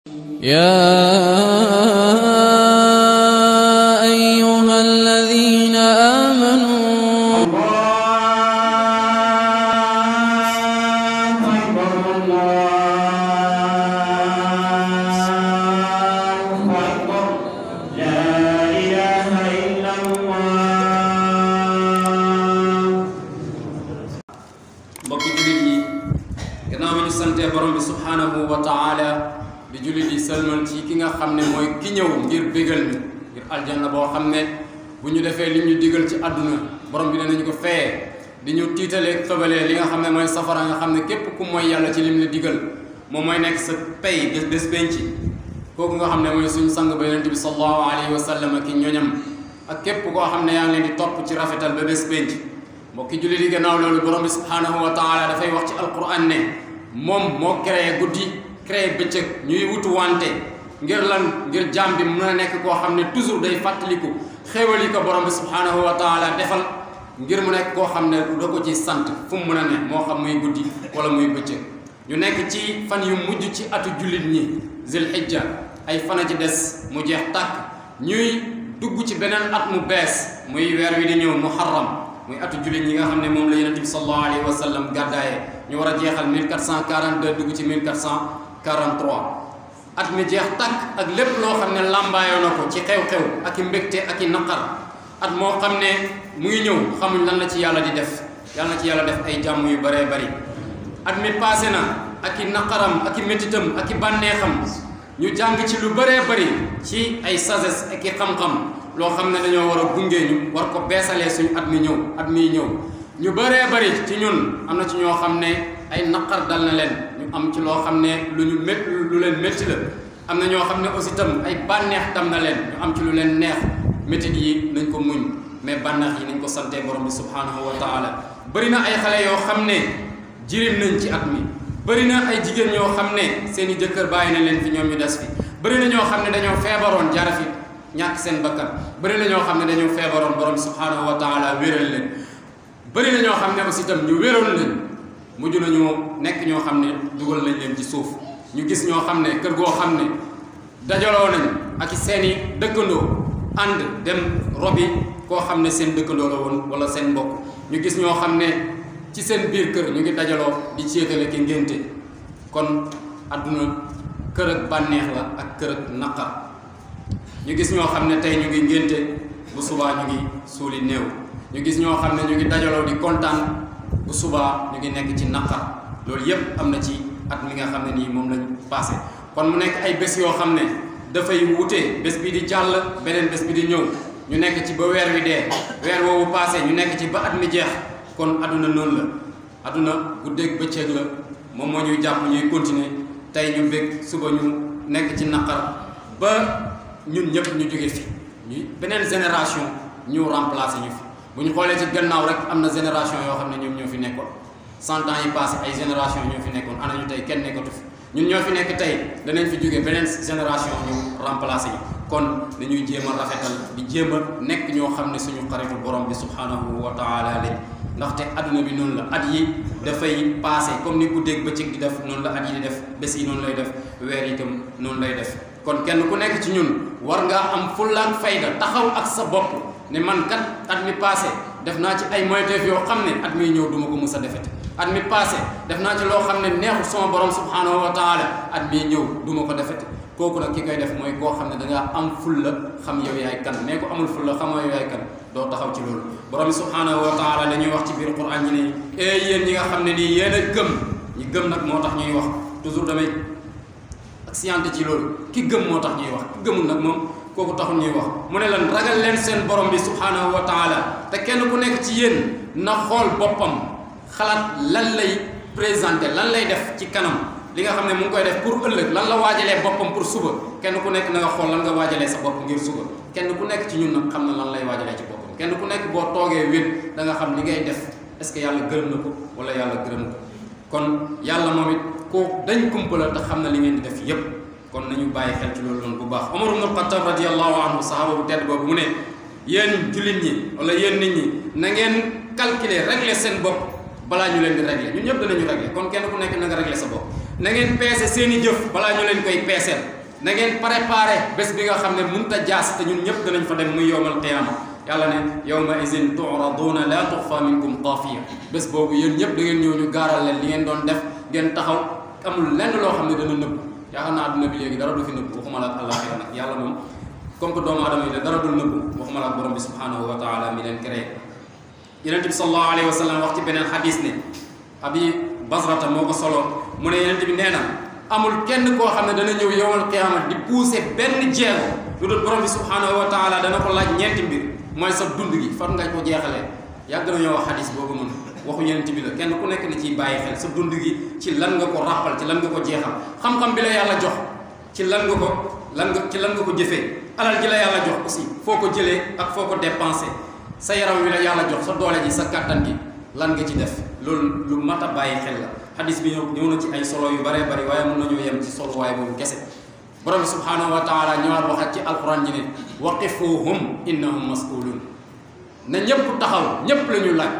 يا أيها الذين آمنوا mbokki jullit yi gannaaw bi ñu sante borom bi subhanahu wa taala di jullit yi sëlmal ci ki nga xam ne mooy ki ñëw ngir bégal ñu ngir aljanna boo xam ne bu ñu defee li ñu digal ci àdduna borom bi danañu ko feye di ñu tiitalee tëbalee li nga xam ne mooy safara nga xam ne képp ku mooy yàlla ci lim la digal moom mooy nekk sa pay bés penc kooku nga xam ne mooy suñu sang ba yonent bi sallallahu alayhi wa sallam ak ñoñam ak képp koo xam ne yaa ngi leen di topp ci rafetal ba bés penc mbokki jullit yi gannaaw loolu borom bi subhanahu wa taala dafay wax ci alquran ne moom moo créé guddi créé bëccëg ñuy wutu wante ngir lan ngir jaam bi mën a nekk koo xam ne toujours day fàttaliku xéewal yi ko borom bi subhanahu wa taala defal ngir mu nekk koo xam ne da ko ci sant fu mu mën a ne moo xam muy guddi wala muy bëccëg ñu nekk ci fan yu mujj ci atu jullit ñi zil hijja ay fana ci des mu jeex tàkk ñuy dugg ci beneen at mu bees muy weer wi di ñëw muharram muy atu jullit ñi nga xam ne moom la yonent bi sallallahu alayhi wa sallam gàddaaye ñu war a jeexal 1442 dugg ci 1443 at mi jeex tàkk ak lépp loo xam ne làmbaayoo na ko ci xew-xew ak i mbégte ak i naqar at moo xam ne mu ngi ñëw xamuñ lan la ci yàlla di def yàlla na ci yàlla def ay jàmm yu bëree bëri at mi passé na ak i naqaram ak i métitam ak i bànneexam ñu jàng ci lu bëree bëri ci ay sagesse ak i xam-xam loo xam ne dañoo war a gunge ñu war ko beesalee suñu at mi ñëw ñu bëree bëri ci ñun am na ci ñoo xam ne ay naqar dal na leen ñu am ci loo xam ne lu leen métti la am na ñoo xam ne aussi tam ay bànneex tam na leen ñu am ci lu leen neex métit yi nañ ko muñ mais bànneex yi nañ ko santee borom bi subhanahu wa taala bëri na ay xale yoo xam ne jirim nañ ci at mi bëri na ay jigéen ñoo xam ne seen i jëkkër bàyyi na leen fi ñoom ñu des fi bëri na ñoo xam ne dañoo feebaroon jara fi ñàkk seen bakkan bëri na ñoo xam ne dañoo feebaroon borom subhanahu wa taala wéral leen bëri na ñoo xam ne aussi tam ñu wéroon leen mujj nañu nekk ñoo xam ne dugal nañ leen ci suuf ñu gis ñoo xam ne kër goo xam ne dajaloo nañ ak seen i dëkkandoo ànd dem robi koo xam ne seen dëkkandoo la woon wala seen mbokk ñu gis ñoo xam ne ci seen biir kër ñu ngi dajaloo di céetale ki ngénte kon àdduna kër ak bànneex la ak kër ak naqar ñu gis ñoo xam ne tey ñu ngi ngénte bu subaa ñu ngi suuli néew ñu gis ñoo xam ne ñu ngi dajaloo di kontaan bu subaa ñu ngi nekk ci naqar loolu yépp am na ci at mi nga xam ne nii moom lañ passé kon mu nekk ay bés yoo xam ne dafay wute bés bi di jàll beneen bés bi di ñëw ñu nekk ci ba weer wi dee weer woowu passé ñu nekk ci ba at mi jeex kon aduna noonu la aduna guddeeg bëccëg la moom moo ñuy jàpp ñuy continuer tey ñu bég suba ñu nekk ci naqar ba ñun ñëpp ñu jóge fi ñu beneen génération ñu remplacer ñu fi bu ñu xoolee ci gannaaw rek am na génération yoo xam ne ñoom ñoo fi nekkoon 100 ans yi passé ay génération ñoo fi nekkoon ana ñu tey kenn nekkatu fi ñun ñoo fi nekk tey danañ fi jóge beneen génération ñu remplacer ñu kon dañuy jéem a rafetal di jéem a nekk ñoo xam ne suñu xaritu borom bi subhanahu wa taala lañ ndaxte adduna bi noonu la at yi dafay passé comme ni guddeeg bëccëg di def noonu la at yi di def bés yi noonu lay def weer yi itam noonu lay def kon kenn ku nekk ci ñun war ngaa am fullaak fayda taxaw ak sa bopp ne man kat at mi passé def naa ci ay moyteef yoo xam ne at mi ñëw duma ko mus a defete at mi passé def naa ci loo xam ne neexul sama borom subhanahu wa taala at mi ñëw duma ko defete kooku nag ki koy def mooy koo xam ne dangaa am fulla xam yow yaay kan mais ko amul fulla xamoo yow yaay kan doo taxaw ci loolu borom bi subhanahu wa taala dañuy wax ci biir quran ñi ne yéen ñi nga xam ne nii yéen a gëm ñi gëm nag moo tax ñuy wax toujours damay science ci loolu ki gëm moo tax ñuy wax ki gëmul nag moom kooku taxul ñuy wax mu ne lan ragal leen seen borom bi subhanahu wa taala te kenn ku nekk ci yéen na xool boppam xalaat lan lay présenté lan lay def ci kanam li nga xam ne mu ngi koy def pour ëllëg lan la waajalee boppam pour suba kenn ku nekk na nga xool lan nga waajalee sa bopp ngir suba kenn ku nekk ci ñun nag xam na lan lay waajalee ci boppam kenn ku nekk boo toogee wét da nga xam li ngay def est-ce que yàlla gërëm na ko wala yàlla gërëm ko kon yàlla moom it koo dañ kumpa la te xam na li ngeen di def yépp kon nañu bàyyi xel ci loolu noonu bu baax Omar ibn Khattab radiyallahu anhu sahaaba bu tedd boobu mu ne yéen jullit ñi wala yéen nit ñi na ngeen calculer régler seen bopp balaa ñu leen di régler ñun ñëpp danañu régler kon kenn ku nekk na nga régler sa bopp na ngeen peese seeni jëf balaa ñu leen koy peeseel na ngeen préparé bés bi nga xam ne mënut a jaas te ñun ñëpp danañ fa dem muy yowmal qiyaama yàlla ne yawma izin tu'raduuna laa tuxfa minkum xaafiya bés boobu yéen ñëpp da ngeen ñëw ñu gaaral leen li ngeen doon def ngeen taxaw amul lenn loo xam ne dana nëbb yaakaar naa adduna bi léegi dara du fi nëbb waxuma la ak àllaaxira nag yàlla moom comme que doomu aadama yi ne dara dul nëbb waxuma la ak borom bi subhanahu wa taala mi leen créé yonent bi sallallahu alayhi wa sallam wax ci beneen xadis ne abi basrata moo ko solo mu ne yonent bi nee na amul kenn koo xam ne dana ñëw yowmal qiyaama di pousser benn jeego lu dul borom bi subhanahu wa taala dana ko laaj ñeenti mbir mooy sa dund gi fan nga ko jeexalee yàgg nañoo wax xadis boobu noonu waxu yonent bi la kenn ku nekk ni ciy bàyyi xel sa dund gi ci lan nga ko ràppal ci lan nga ko jeexal xam-xam bi la yàlla jox ci lan nga ko jëfee alal ji la yàlla jox aussi foo ko jëlee ak foo ko dépensé sa yaram wi la yàlla jox sa doole ji sa kàttan gi lan nga ci def loolu lu mat a bàyyi xel la xadis bi ñëw na ci ay solo yu bëree bëri waaye mën nañoo yem ci solo waaye boobu kese borom bi subhanahu wa taala ñëwaat waxat ci alquran ñi ne waqifuhum innahum mas'ulun na ñëpp taxaw ñëpp la ñu laaj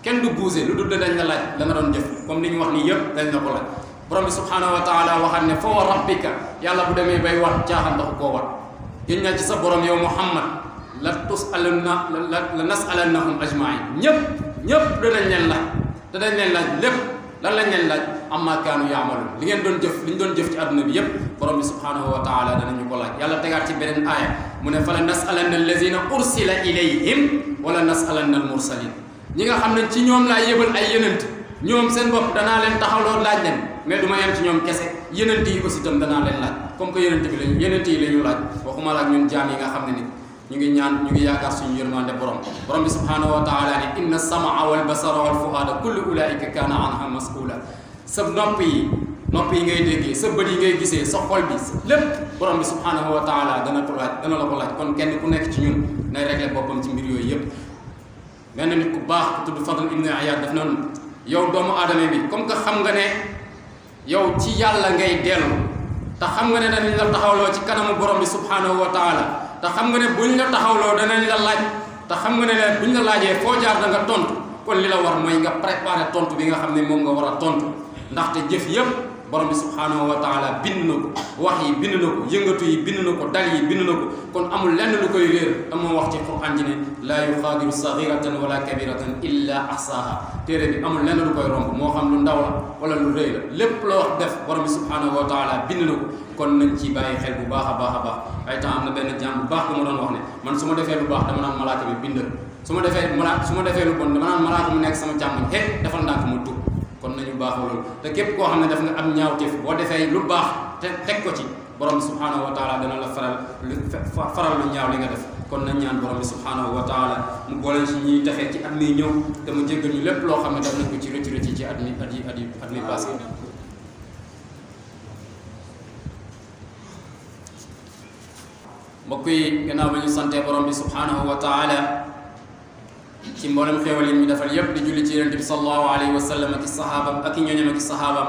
kenn du bougé lu dul dañ la laaj la nga doon jëf comme li ñu wax nii yëpp dañ la ko laaj borom bi subhanahu wa taala waxat ne fa wa rabbika yàlla bu demee bay wax caaxaan ndax koo wat gën na ci sa borom yow muhammad la nasalannahum ajmain ñëpp danañ leen laaj te dañ leen laaj lépp lan lañ leen laaj amma kaanu yaamaluun li ngeen doon jëf li ñu doon jëf ci àdduna bi yëpp borom bi subhanahu wa taala danañu ko laaj yàlla tegaat ci beneen aaya mu ne fa la nasalanna allazina ursila ilayhim wala nasalanna al mursalin ñi nga xam ne ci ñoom laa yëbal ay yenent ñoom seen bopp danaa leen taxawloo laaj leen mais du ma yem ci ñoom kese yenent yi aussi tam danaa leen laaj comme que yenent yi la ñu laaj waxuma la ak ñun jaam yi nga xam ne ni ñu ngi yaakaar suñu yërmande borom bi subhanahu wa taala ne inna samaa wal basara wal fuada kullu ulaika kaana anha mas'ula sa nopp yi ngay déggee sa bët yi ngay gisee sa xol bi lépp borom bi subhanahu wa taala dana la ko laaj kon kenn ku nekk ci ñun nay régler boppam ci mbir yooyu yëpp benn nit ku baax ku tudd Fadl ibn Iyad daf noonu yow doomu aadama bi comme que xam nga ne yow ci yàlla ngay dellu te xam nga ne danañ la taxawloo ci kanamu borom bi subhanahu wa taala te xam nga ne buñ la taxawloo danañ la laaj te xam nga ne buñ la laajee foo jaar da nga tontu kon li la war mooy nga préparer tontu bi nga xam ne moom nga war a tontu ndaxte jëf yëpp borom bi subhanahu wa taala bind na ko wax yi bind na ko yëngatu yi bind na ko dal yi bind na ko kon amul lenn lu koy réer amoo wax ci Qur'an ji ne laa yuxaadiru saghiratan wala kabiratan illa ahsaha téere bi amul lenn lu koy romb moo xam lu ndaw la wala lu rëy la lépp loo wax def borom bi subhanahu wa taala bind na ko kon nañ ci bàyyi xel bu baax a baax a baax ay temps am na benn jàmm bu baax bu ma doon wax ne man su ma defee lu baax dama naan malaaka bi bindal su ma defee lu bon dama naan malaaka mu nekk sama càmmoñ defal ndànk ma tub kon nañu baaxoo loolu te képp koo xam ne def nga am ñaawteef boo defee lu baax te teg ko ci borom bi subhanahu wa taala dana la faral lu ñaaw li nga def kon nañ ñaan borom bi subhanahu wa taala mu boole ci ñuy texee ci at mi ñëw te mu jéggal ñu lépp loo xam ne def nañ ko ci rëcc ci at mi passé mbokk yi gannaaw ba ñu santee borom bi subhanahu wa taala ci mboolem xéewal yi ñu defal yépp di julli ci yonent bi sallallahu alayhi wa sallam ak i sahaabam ak i ñooñam ak i sahaabam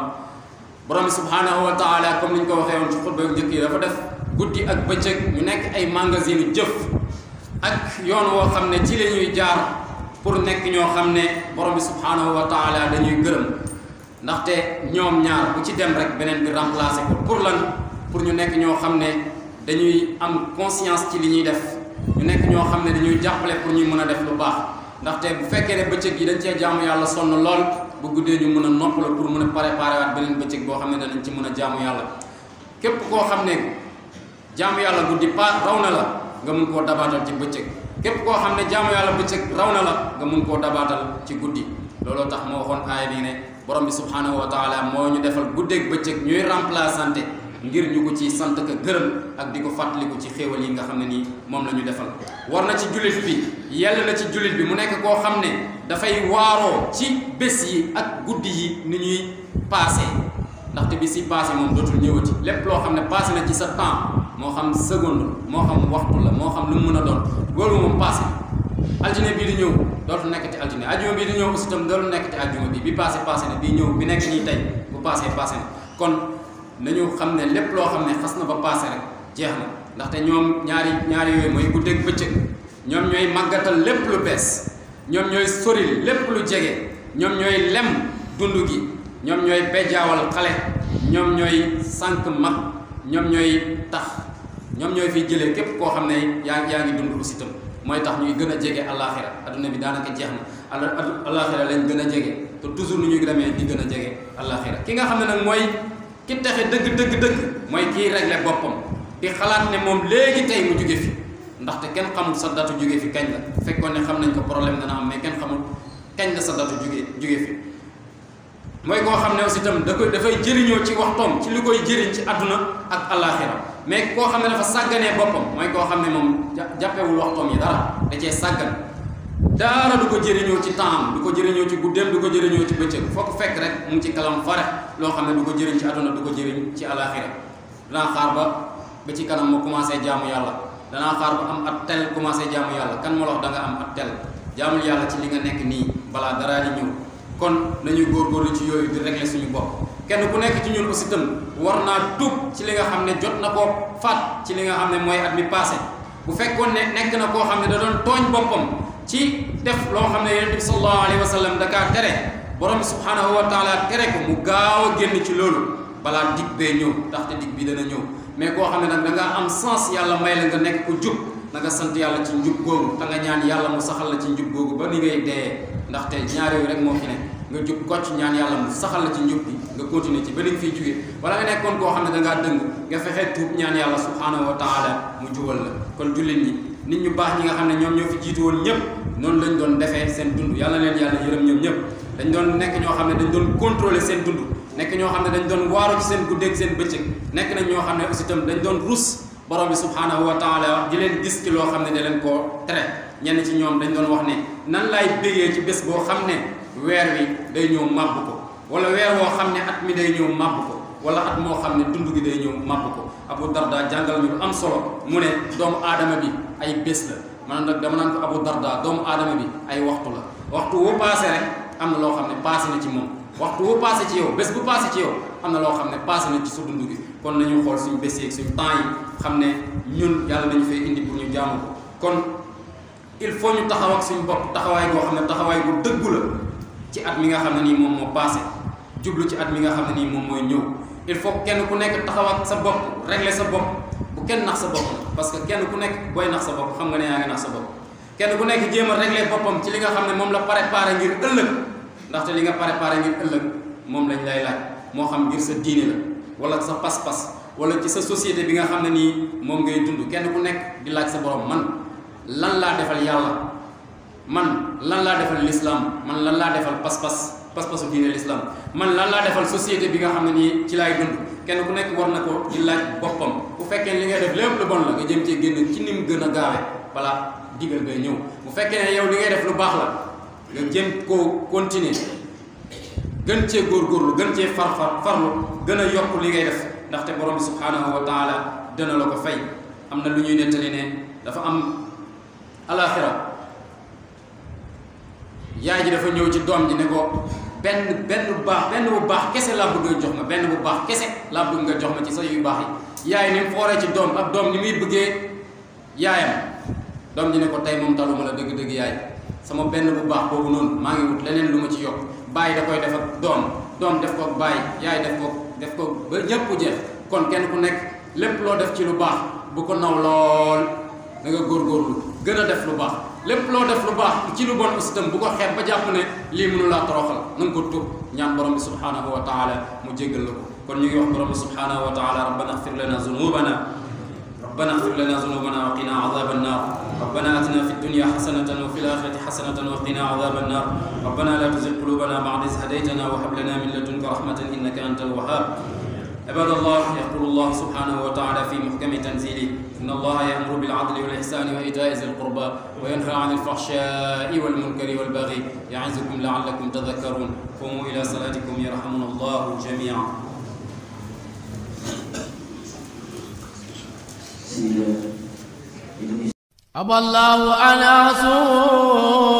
borom bi subhanahu wa taala comme ni ñu ko waxee woon ci xutba njëkk yi dafa def guddi ak bëccëg ñu nekk ay magasin jëf ak yoon woo xam ne ci la ñuy jaar pour nekk ñoo xam ne borom bi subhanahu wa taala dañuy gërëm ndaxte ñoom ñaar bu ci dem rek beneen bi remplacer ko pour lan pour ñu nekk ñoo xam ne dañuy am conscience ci li ñuy def ñu nekk ñoo xam ne dañuy jàppale pour ñuy mën a def lu baax ndaxte bu fekkee ne bëccëg yi dañ cee jaamu yàlla sonn lool bu guddee ñu mën a noppaloo pour mën a préparer waat beneen bëccëg boo xam ne danañ ci mën a jaamu yàlla képp koo xam ne jaamu yàlla guddi raw na la nga mun koo dabaatal ci bëccëg képp koo xam ne jaamu yàlla bëccëg raw na la nga mun koo dabaatal ci guddi looloo tax moo waxoon aaya bi ne borom bi subhanahu wa taala moo ñu defal guddeeg bëccëg ñuy remplaçante ngir ñu ko ci sant ka gërëm ak di ko fàttaliku ci xéewal yi nga xam ne nii moom la ñu defal war na ci jullit bi yell na ci jullit bi mu nekk koo xam ne dafay waaroo ci bés yi ak guddi yi ni ñuy passé ndaxte bis yi passé moom dootul ñëwati lépp loo xam ne passé na ci sa temps moo xam seconde moo xam waxtu la moo xam lu mu mën a doon loolu moom passé altine bii di ñëw dootul nekkati altine ajjuma bii di ñëw aussi tam dootul nekkati ajjuma bi passé na bii ñëw bi nekk nii tey bu passé na kon nañu xam ne lépp loo xam ne xas na ba passé rek jeex na ndaxte ñoom ñaari yooyu mooy guddeeg bëccëg ñoom ñooy màggatal lépp lu bees ñoom ñooy soril lépp lu jege ñoom ñooy lem dund gi ñoom ñooy bejjaawal xale ñoom ñooy sànq mag ñoom ñooy tax ñoom ñooy fiy jëlee képp koo xam ne yaa ngi dund aussi tam mooy tax ñuy gën a jege àllaaxira adduna bi daanaka jeex na àllaaxira lañ gën a jege te toujours nu ñuy demee di gën a jege àllaaxira ki nga xam ne nag mooy ki texe dëgg mooy kii régler boppam di xalaat ne moom léegi tey mu jóge fi ndaxte kenn xamul sa datu jóge fi kañ la fekkoon ne xam nañ ko problème dana am mais kenn xamul kañ la sa datu jóge fi mooy koo xam ne aussi itam dafay jëriñoo ci waxtoom ci li koy jëriñ ci àdduna ak àllaaxira mais koo xam ne dafa sàgganee boppam mooy koo xam ne moom jàppewul waxtoom yi dara da cee sàggan dara du ko jëriñoo ci temps du ko jëriñoo ci guddeem du ko jëriñoo ci bëccëg foo ko fekk rek mu ngi ci kalam fare loo xam ne du ko jëriñ ci àdduna du ko jëriñ ci àllaaxira danaa xaar ba ci kanam ma commencé jaamu yàlla danaa xaar ba am at tel commencé jaamu yàlla kan ma la wax da nga am at tel jaamul yàlla ci li nga nekk nii balaa dara di ñëw kon nañuy góorgóorlu ci yooyu di régler suñu bopp kenn ku nekk ci ñun aussi itam war naa tuub ci li nga xam ne jot na koo faat ci li nga xam ne mooy at mi passé bu fekkoon ne nekk na koo xam ne da doon tooñ boppam ci def loo xam ne yonent bi sallallahu alayhi wa sallam da kaa tere borom bi subhanahu wa taala tere ko mu gaaw a génn ci loolu balaa dig bee ñëw ndaxte dig bi dana ñëw mais koo xam ne nag da ngaa am sens yàlla may la nga nekk ko jub na nga sant yàlla ci njub googu te nga ñaan yàlla mu saxal la ci njub googu ba ni ngay dee ndaxte ñaar yooyu rek moo fi ne nga jub kocc ñaan yàlla mu saxal la ci njub bi nga continuer ci ba ni nga fiy jugee wala nga nekkoon koo xam ne da ngaa dëng nga fexee tuub ñaan yàlla subhanahu wa taala mu jubal la kon jullit ñi nit ñu baax ñi nga xam ne ñoom ñoo fi jiitu woon ñëpp noonu lañ doon defee seen dund yàlla leen yàlla yërëm ñoom ñëpp dañ doon nekk ñoo xam ne dañ doon contrôler seen dund nekk ñoo xam ne dañ doon waaru ci seen guddeeg seen bëccëg nekk nañ ñoo xam ne aussi itam dañ doon rus borom bi subhanahu wa taala di leen gis ci loo xam ne da leen koo tere ñenn ci ñoom dañ doon wax ne nan laay bégee ci bés boo xam ne weer wi day ñëw màbb ko wala weer woo xam ne at mi day ñëw màbb ko wala at moo xam ne dund gi day ñëw màbb ko Abu Darda jàngal ñu lu am solo mu ne doomu aadama bi ay bés la man nag dama naan ko Abu Darda doomu aadama bi ay waxtu la waxtu wu passé rek am na loo xam ne passé na ci moom waxtu wu passé ci yow bés bu passé ci yow am na loo xam ne passé na ci sa dund gi kon nañu xool suñu bés yeeg suñu temps yi xam ne ñun yàlla nañu fay indi pour ñu jaamu ko kon il faut ñu taxaw ak suñu bopp taxawaay boo xam ne taxawaay bu dëggu la ci at mi nga xam ne nii moom moo passé jublu ci at mi nga xam ne nii moom mooy ñëw il faut kenn ku nekk taxaw ak sa bopp régler sa bopp bu kenn nax sa bopp parce que kenn ku nekk booy nax sa bopp xam nga ne yaa ngi nax sa bopp kenn ku nekk jéem a régler boppam ci li nga xam ne moom la préparé ngir ëllëg ndaxte li nga préparé ngir ëllëg moom lañ lay laaj moo xam ngir sa diine la wala sa pas-pas wala ci sa société bi nga xam ne nii moom ngay dund kenn ku nekk di laaj sa borom man lan laa defal yàlla man lan laa defal l'islam man lan laa defal pas-pasu diine l'islam man lan laa defal société bi nga xam ne nii ci laay dund kenn ku nekk war na ko di laaj boppam bu fekkee li ngay def lépp lu bon la nga jëm cee génn ci ni mu gën a gaawe balaa digal ngay ñëw bu fekkee ne yow li ngay def lu baax la nga jëm koo continuer gën cee góorgóorlu gën cee farlu gën a yokk li ngay def ndaxte borom bi subhanahu wa taala dana la ko fay am na lu ñuy nettali ne dafa am alaxira yaay ji dafa ñëw ci doom ji ne ko benn bu baax kese laa bëgg nga jox ma benn bu baax kese laa bëgg nga jox ma ci sa yu baax yi yaay ni mu fooree ci doom ak doom ni muy bëggee yaayam doom ji ne ko tey moom taluma la dëgg-dëgg yaay sama benn bu baax boobu noonu maa ngi wut leneen lu ma ci yokk bàyyi da koy def ak doom def ko ak bàyyi yaay def ko ba ñëpp jeex kon kenn ku nekk lépp loo def ci lu baax bu ko naw lool da nga góorgóorlu gën a def lu baax lépp loo def lu baax ci lu bon aussi tam bu ko xeeb ba jàpp ne lii mënu laa toroxal na nga ko tub ñaan borom bi subhanahu wa taala mu jéggal la ko kon ñu ngi wax borom bi subhanahu wa taala rabbana ighfir lana zunubana ربنا اغفر لنا ذنوبنا وقنا عذاب النار ربنا آتنا في الدنيا حسنة وفي الآخرة حسنة وقنا عذاب النار ربنا لا تزغ قلوبنا بعد إذ هديتنا وهب لنا من لدنك رحمة إنك أنت الوهاب عباد الله يقول الله سبحانه وتعالى في محكم تنزيله إن الله يأمر بالعدل والإحسان وإيتاء ذي القربى وينهى عن الفحشاء والمنكر والبغي يعظكم لعلكم تذكرون قوموا إلى صلاتكم يرحمنا الله جميعا. أبى الله أن أصوم